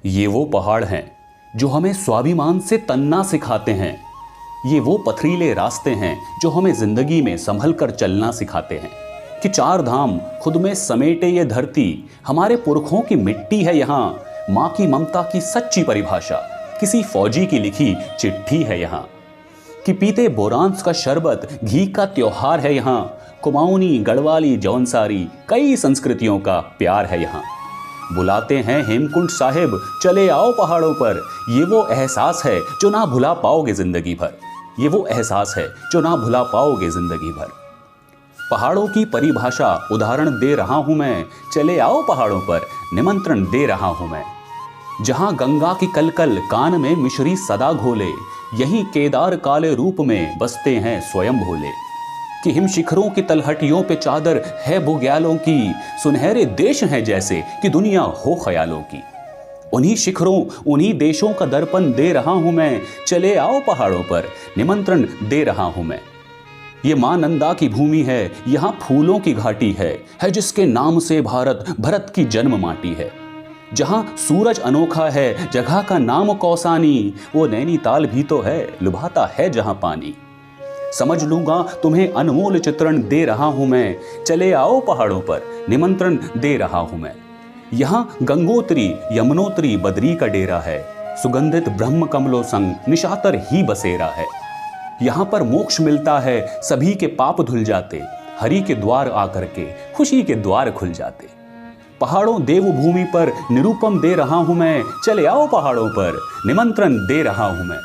ये वो पहाड़ हैं जो हमें स्वाभिमान से तनना सिखाते हैं। ये वो पथरीले रास्ते हैं जो हमें जिंदगी में संभल कर चलना सिखाते हैं कि चार धाम खुद में समेटे ये धरती हमारे पुरखों की मिट्टी है। यहाँ माँ की ममता की सच्ची परिभाषा किसी फौजी की लिखी चिट्ठी है। यहाँ कि पीते बोरांस का शरबत घी का त्योहार है। यहाँ कुमाऊनी, गढ़वाली, जौनसारी कई संस्कृतियों का प्यार है। यहाँ बुलाते हैं हेमकुंड साहिब, चले आओ पहाड़ों पर। ये वो एहसास है जो ना भुला पाओगे जिंदगी भर। ये वो एहसास है जो ना भुला पाओगे जिंदगी भर। पहाड़ों की परिभाषा उदाहरण दे रहा हूं मैं, चले आओ पहाड़ों पर निमंत्रण दे रहा हूं मैं। जहां गंगा की कलकल कान में मिश्री सदा घोले, यहीं केदार काले रूप में बसते हैं स्वयं भोले। कि हिम शिखरों की तलहटियों पे चादर है बुग्यालों की, सुनहरे देश हैं जैसे कि दुनिया हो ख्यालों की। उन्हीं शिखरों उन्हीं देशों का दर्पण दे रहा हूं मैं, चले आओ पहाड़ों पर निमंत्रण दे रहा हूं मैं। ये मां नंदा की भूमि है, यहाँ फूलों की घाटी है जिसके नाम से भरत की जन्म माटी है। जहां सूरज अनोखा है, जगह का नाम कौसानी, वो नैनीताल भी तो है, लुभाता है जहां पानी। समझ लूंगा तुम्हें अनमोल चित्रण दे रहा हूं मैं, चले आओ पहाड़ों पर निमंत्रण दे रहा हूं मैं। यहाँ गंगोत्री, यमुनोत्री, बद्री का डेरा है, सुगंधित ब्रह्म कमलों संग निशातर ही बसेरा है। यहाँ पर मोक्ष मिलता है, सभी के पाप धुल जाते, हरि के द्वार आकर के खुशी के द्वार खुल जाते। पहाड़ों देवभूमि पर निरूपम दे रहा हूं मैं, चले आओ पहाड़ों पर निमंत्रण दे रहा हूं मैं।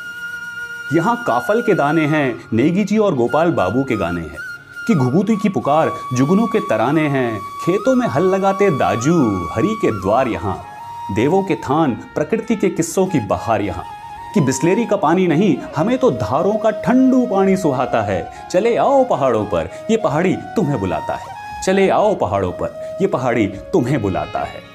यहाँ काफल के दाने हैं, नेगी जी और गोपाल बाबू के गाने हैं। कि घुघुती की पुकार, जुगनू के तराने हैं, खेतों में हल लगाते दाजू, हरि के द्वार यहाँ। देवों के थान, प्रकृति के किस्सों की बहार यहाँ। कि बिस्लेरी का पानी नहीं, हमें तो धारों का ठंडू पानी सुहाता है। चले आओ पहाड़ों पर, ये पहाड़ी तुम्हें बुलाता है। चले आओ पहाड़ों पर, ये पहाड़ी तुम्हें बुलाता है।